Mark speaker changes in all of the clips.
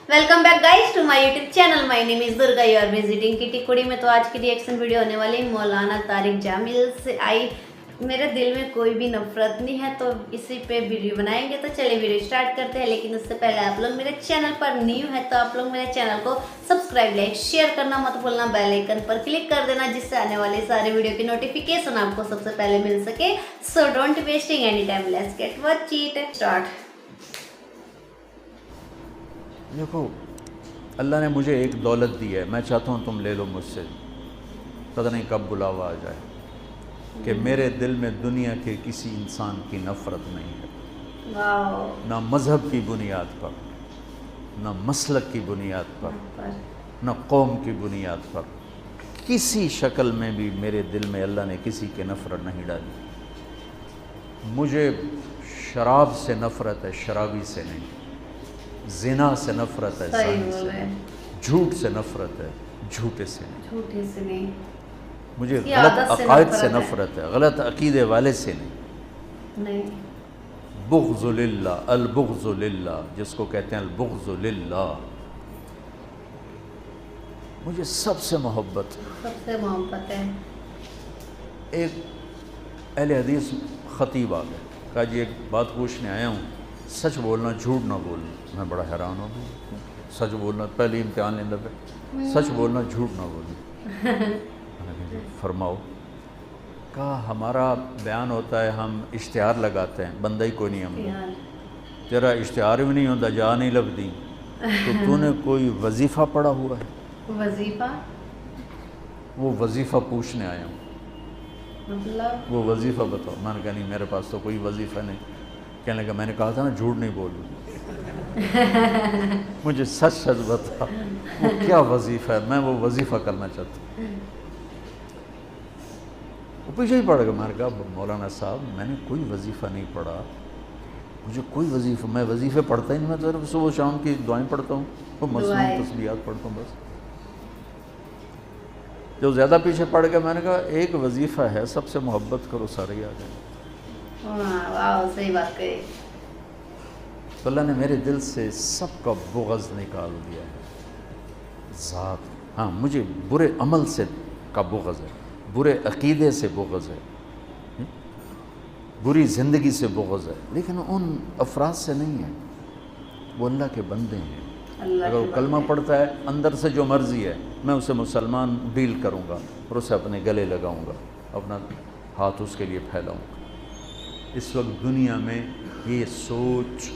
Speaker 1: Welcome back guys to my YouTube channel. My name is Durga, you are visiting Kitty Kudi में। तो आज की reaction video होने वाली मौलाना तारिक जामिल से आई मेरे दिल में कोई भी नफरत नहीं है, तो इसी पे वीडियो बनाएंगे। तो चलिए वीडियो स्टार्ट करते हैं। लेकिन उससे पहले आप लोग मेरे चैनल पर न्यू है तो आप लोग मेरे चैनल को सब्सक्राइब, लाइक, शेयर करना मत भूलना। बेल आइकन पर क्लिक कर देना जिससे आने वाले सारे वीडियो की नोटिफिकेशन आपको सबसे पहले मिल सके। So don't wasting any time, let's get watch it start.
Speaker 2: देखो, अल्लाह ने मुझे एक दौलत दी है, मैं चाहता हूँ तुम ले लो मुझसे। पता नहीं कब बुलावा आ जाए कि मेरे दिल में दुनिया के किसी इंसान की नफ़रत नहीं है, ना मज़हब की बुनियाद पर, ना मसलक की बुनियाद पर, ना कौम की बुनियाद पर। किसी शक्ल में भी मेरे दिल में अल्लाह ने किसी की नफ़रत नहीं डाली। मुझे शराब से नफ़रत है, शराबी से नहीं। ज़िना से नफ़रत है, ज़ानी से नहीं। झूठ से नफ़रत है, झूठे से नहीं।
Speaker 1: झूठे से नहीं।
Speaker 2: मुझे गलत अक़ायद से नफ़रत है, गलत अक़ीदे वाले से नहीं। बुग़्ज़ु लिल्लाह, अल-बुग़्ज़ु लिल्लाह, जिसको कहते हैं अल-बुग़्ज़ु लिल्लाह, मुझे सबसे मोहब्बत
Speaker 1: है।
Speaker 2: एक अहले हदीस ख़तीब आ गए, कहा जी एक बात पूछने आया हूँ, सच बोलना, झूठ ना बोलना। मैं बड़ा हैरान हो गया, सच बोलना, पहले इम्तिहान लेने पे सच बोलना, झूठ ना बोलना। फरमाओ। कहा हमारा बयान होता है, हम इश्तिहार लगाते हैं, बंदा ही कोई नहीं हम। तेरा इश्तिहार भी नहीं होता, जा नहीं लभदी, तो तूने कोई वजीफ़ा पढ़ा हुआ है?
Speaker 1: वजीफ़ा?
Speaker 2: वो वजीफ़ा पूछने आया हूँ,
Speaker 1: मतलब
Speaker 2: वो वजीफ़ा बताओ। मैंने कहा नहीं, मेरे पास तो कोई वजीफ़ा नहीं। कहने लगा मैंने कहा था ना झूठ नहीं बोलूँ। मुझे सच सच बता, वो क्या वजीफ़ा है, मैं वो वजीफ़ा करना चाहता हूँ। वो पीछे ही पड़ गया। मैंने कहा मौलाना साहब, मैंने कोई वजीफ़ा नहीं पढ़ा, मुझे कोई वजीफ़ा, मैं वजीफ़े पढ़ता ही नहीं, मैं तो सुबह शाम की दुआएं पढ़ता हूँ, वो मसनून तस्बीहात पढ़ता हूँ बस। जो ज़्यादा पीछे पड़ गया, मैंने कहा एक वजीफ़ा है, सबसे मोहब्बत करो, सारे आ जाए।
Speaker 1: वाह, सही बात कही।
Speaker 2: तो अल्लाह ने मेरे दिल से सबका बुग़्ज़ निकाल दिया है। ज़ात, हाँ, मुझे बुरे अमल से का बुग़्ज़ है, बुरे अक़ीदे से बुग़्ज़ है, बुरी ज़िंदगी से बुग़्ज़ है, लेकिन उन अफराद से नहीं है। वो अल्लाह के बंदे हैं। अगर वो कलमा पढ़ता है, अंदर से जो मर्ज़ी है, मैं उसे मुसलमान डील करूँगा और उसे अपने गले लगाऊँगा, अपना हाथ उसके लिए फैलाऊँगा। इस वक्त दुनिया में ये सोच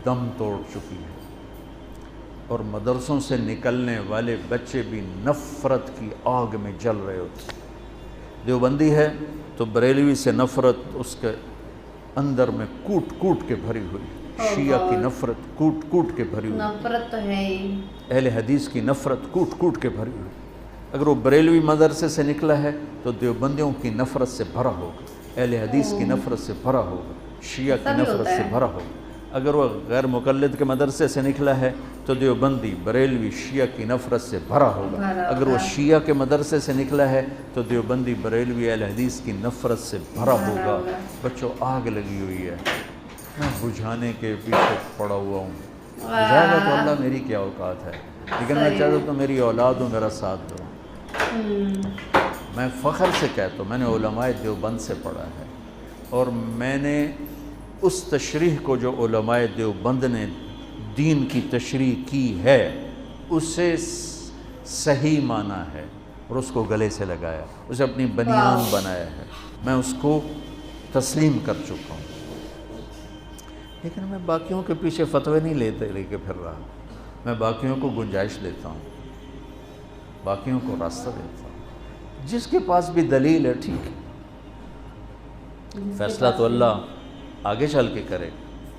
Speaker 2: दम तोड़ चुकी है और मदरसों से निकलने वाले बच्चे भी नफ़रत की आग में जल रहे होते। देवबंदी है तो बरेलवी से नफ़रत उसके अंदर में कूट कूट के भरी हुई, शिया की नफ़रत कूट कूट के भरी हुई,
Speaker 1: नफ़रत तो है ही।
Speaker 2: अहले हदीस की नफ़रत कूट कूट के भरी हुई। अगर वो बरेलवी मदरसे से निकला है तो देवबंदियों की नफ़रत से भरा होगा, अहले हदीस की नफ़रत से भरा होगा, शिया की नफ़रत से भरा होगा। अगर वह गैर मुक़ल्लिद के मदरसे से निकला है तो देवबंदी, बरेलवी, शिया की नफ़रत से भरा होगा। अगर वो शिया के मदरसे से निकला है तो देवबंदी, बरेलवी, अहले हदीस की नफ़रत से भरा होगा। बच्चों, आग लगी हुई है, मैं बुझाने के पीछे पड़ा हुआ हूँ। बुझाएगा तो अल्लाह, मेरी क्या औकात है, लेकिन मैं चाहता तो मेरी औलाद हो, मेरा साथ दो। मैं फ़ख्र से कहता हूँ, मैंने उलमाए देवबंद से पढ़ा है और मैंने उस तशरीह को जो उलमाए देवबंद ने दीन की तशरीह की है उसे सही माना है और उसको गले से लगाया, उसे अपनी बनियान बनाया है। मैं उसको तस्लीम कर चुका हूँ, लेकिन मैं बाकियों के पीछे फतवे नहीं लेके फिर रहा। मैं बाकियों को गुंजाइश देता हूँ, बाकियों को रास्ता देता हूँ। जिसके पास भी दलील है ठीक है, फैसला तो अल्लाह आगे चल के करे।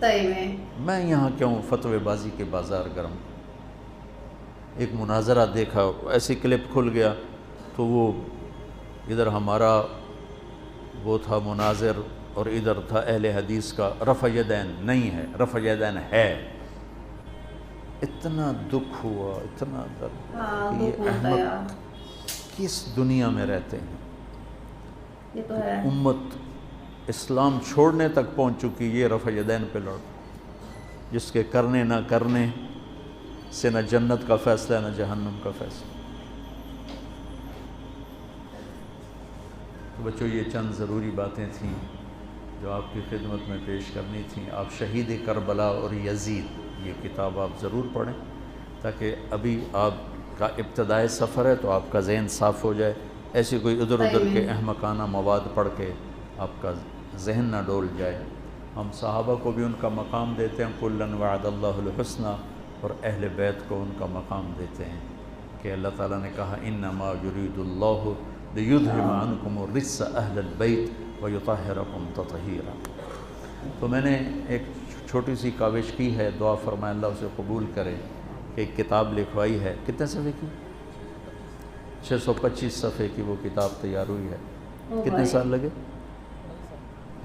Speaker 1: सही में
Speaker 2: मैं यहाँ क्यों फतवेबाजी के बाज़ार गरम। एक मुनाजरा देखा, ऐसी क्लिप खुल गया तो वो इधर हमारा वो था मुनाजिर और इधर था अहले हदीस का। रफ़अ यदैन नहीं है, रफ़अ यदैन है। इतना दुख हुआ, इतना दर्द। ये अहमद किस दुनिया में रहते हैं।
Speaker 1: ये तो है।
Speaker 2: उम्मत इस्लाम छोड़ने तक पहुंच चुकी, ये रफ़अ यदैन पे लड़, जिसके करने ना करने سے نہ جنت کا فیصلہ نہ جہنم کا فیصلہ۔ تو بچوں یہ چند ضروری باتیں تھیں جو آپ کی خدمت میں پیش کرنی تھیں۔ آپ شہید کربلا اور یزید یہ کتاب آپ ضرور پڑھیں، تاکہ ابھی آپ کا ابتدائی سفر ہے تو آپ کا ذہن صاف ہو جائے، ایسی کوئی ادھر ادھر کے احمقانہ مواد پڑھ کے آپ کا ذہن نہ ڈول جائے۔ ہم صحابہ کو بھی ان کا مقام دیتے ہیں، کُلًا وعد اللہ الحسنی، اور اہل بیت کو ان کا مقام دیتے ہیں کہ اللہ تعالیٰ نے کہا انما یرید اللہ لیذہب عنکم الرجس اہل البیت ویطہرکم تطہیرا۔ تو میں نے ایک چھوٹی سی کاوش کی ہے، دعا فرمائے اللہ اسے قبول کرے، کہ ایک کتاب لکھوائی ہے، کتنے صفحے کی؟ 625 صفحے کی وہ کتاب تیار ہوئی ہے۔ کتنے سال لگے؟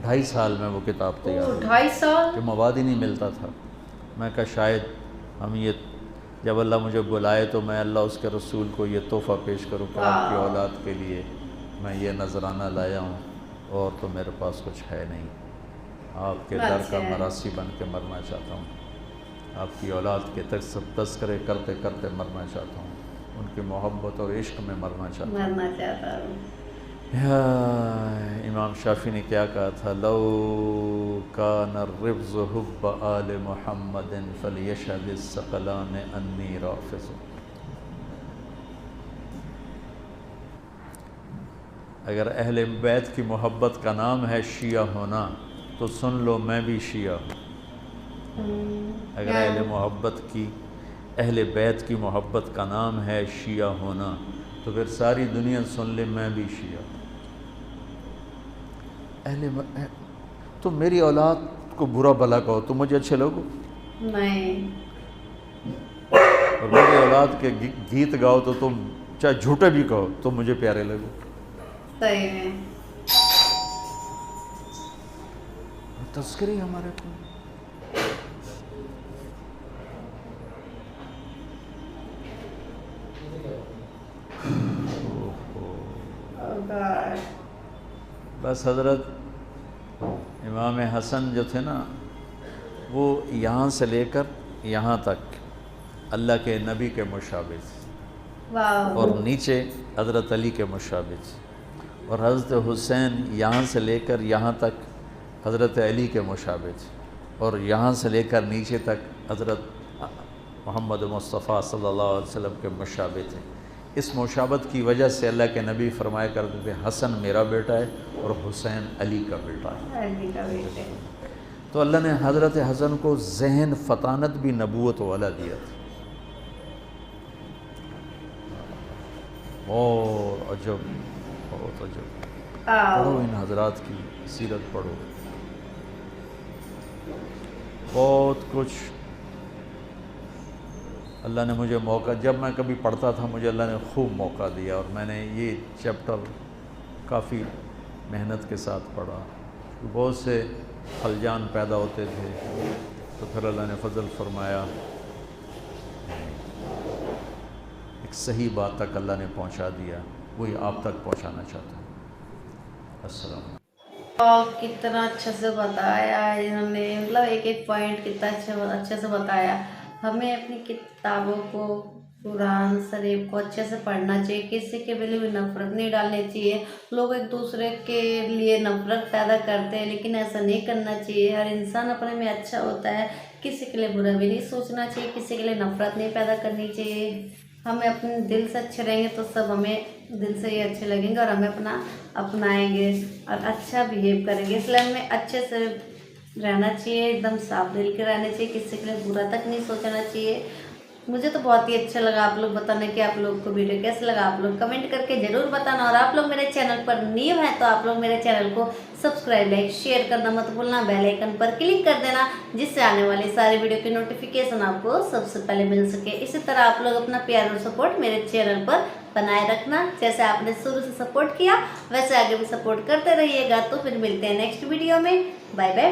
Speaker 2: 2.5 سال میں وہ کتاب تیار ہوئی۔
Speaker 1: 2.5 سال؟
Speaker 2: کہ مواد ہی نہیں ملتا تھا۔ میں کہا شاید ہم یہ جب اللہ مجھے بلائے تو میں اللہ اس کے رسول کو یہ تحفہ پیش کروں کہ آپ کی اولاد کے لیے میں یہ نذرانہ لایا ہوں، اور تو میرے پاس کچھ ہے نہیں، آپ کے در کا مراسی بن کے مرنا چاہتا ہوں، آپ کی اولاد کے تذکرے کرتے کرتے مرنا چاہتا ہوں، ان کی محبت اور عشق میں مرنا چاہتا ہوں۔ امام شافعی نے کیا کہا تھا؟ لو کان الرفض حب آل محمد فلیشہد الثقلان انی رافض۔ اگر اہل بیت کی محبت کا نام ہے شیعہ ہونا تو سن لو میں بھی شیعہ ہوں۔ اگر اہل بیت کی محبت کا نام ہے شیعہ ہونا تو پھر ساری دنیا سن لے میں بھی شیعہ ہوں۔ تم میری اولاد کو برا بھلا کہو تو مجھے اچھے لوگو؟
Speaker 1: نہیں۔
Speaker 2: اور میری اولاد کے گیت گاؤ تو تم چاہے جھوٹے بھی کہو تو مجھے پیارے لگو؟
Speaker 1: صحیح ہے۔
Speaker 2: تذکری ہمارے کو بس حضرت امام حسن جو تھے نا، وہ یہاں سے لے کر یہاں تک اللہ کے نبی کے مشابہ تھے، اور نیچے حضرت علی کے مشابہ تھے، اور حضرت حسین یہاں سے لے کر یہاں تک حضرت علی کے مشابہ تھے، اور یہاں سے لے کر نیچے تک حضرت محمد مصطفیٰ صلی اللہ علیہ وسلم کے مشابہ تھے۔ اس مشابہت کی وجہ سے اللہ کے نبی فرمایا کرتے تھے حسن میرا بیٹا ہے اور حسین علی کا بیٹا ہے۔ تو اللہ نے حضرت حسن کو ذہن فطانت بھی نبوت والا دیا تھا۔ بہت عجب، بہت عجب۔ پڑھو ان حضرات کی سیرت پڑھو، بہت کچھ اللہ نے مجھے موقع، جب میں کبھی پڑھتا تھا مجھے اللہ نے خوب موقع دیا، اور میں نے یہ چیپٹر کافی محنت کے ساتھ پڑھا۔ بہت سے خلجان پیدا ہوتے تھے تو پھر اللہ نے فضل فرمایا، ایک صحیح بات تک اللہ نے پہنچا دیا، وہی آپ تک پہنچانا چاہتا ہوں۔ السلام علیکم۔
Speaker 1: کتنا اچھا سے بتایا انہوں نے، مطلب ایک ایک پوائنٹ کتنا اچھے سے بتایا۔ ہمیں اپنی کتابوں کو، قرآن شریف کو اچھے سے پڑھنا چاہیے، کسی کے لیے بھی نفرت نہیں ڈالنی چاہیے۔ لوگ ایک دوسرے کے لیے نفرت پیدا کرتے ہیں، لیکن ایسا نہیں کرنا چاہیے۔ ہر انسان اپنے میں اچھا ہوتا ہے، کسی کے لیے برا بھی نہیں سوچنا چاہیے، کسی کے لیے نفرت نہیں پیدا کرنی چاہیے۔ ہمیں اپنے دل سے اچھے رہیں گے تو سب ہمیں دل سے ہی اچھے لگیں گے، اور ہمیں اپنائیں گے اور اچھا بیہیو کریں گے۔ اس لیے ہمیں اچھے سے رہنا چاہیے، ایک دم صاف دل کے رہنا چاہیے، کسی کے لیے برا تک نہیں سوچنا چاہیے۔ مجھے تو بہت ہی اچھا لگا آپ لوگ بتانے کہ آپ لوگ کو ویڈیو کیسا لگا، آپ لوگ کمنٹ کر کے ضرور بتانا، اور آپ لوگ میرے چینل پر نیو ہیں تو آپ لوگ میرے چینل کو سبسکرائب، لائک، شیئر کرنا مت بھولنا، بیل آئیکن پر کلک کر دینا، جس سے آنے والی ساری ویڈیو کی نوٹیفیکیشن آپ کو سب سے پہلے مل سکے۔ اسی طرح آپ لوگ اپنا پیار اور سپورٹ میرے چینل پر بنائے رکھنا، جیسے آپ نے شروع سے سپورٹ کیا ویسے آگے بھی سپورٹ کرتے رہیے گا۔ تو پھر ملتے ہیں نیکسٹ ویڈیو میں، بائے بائے۔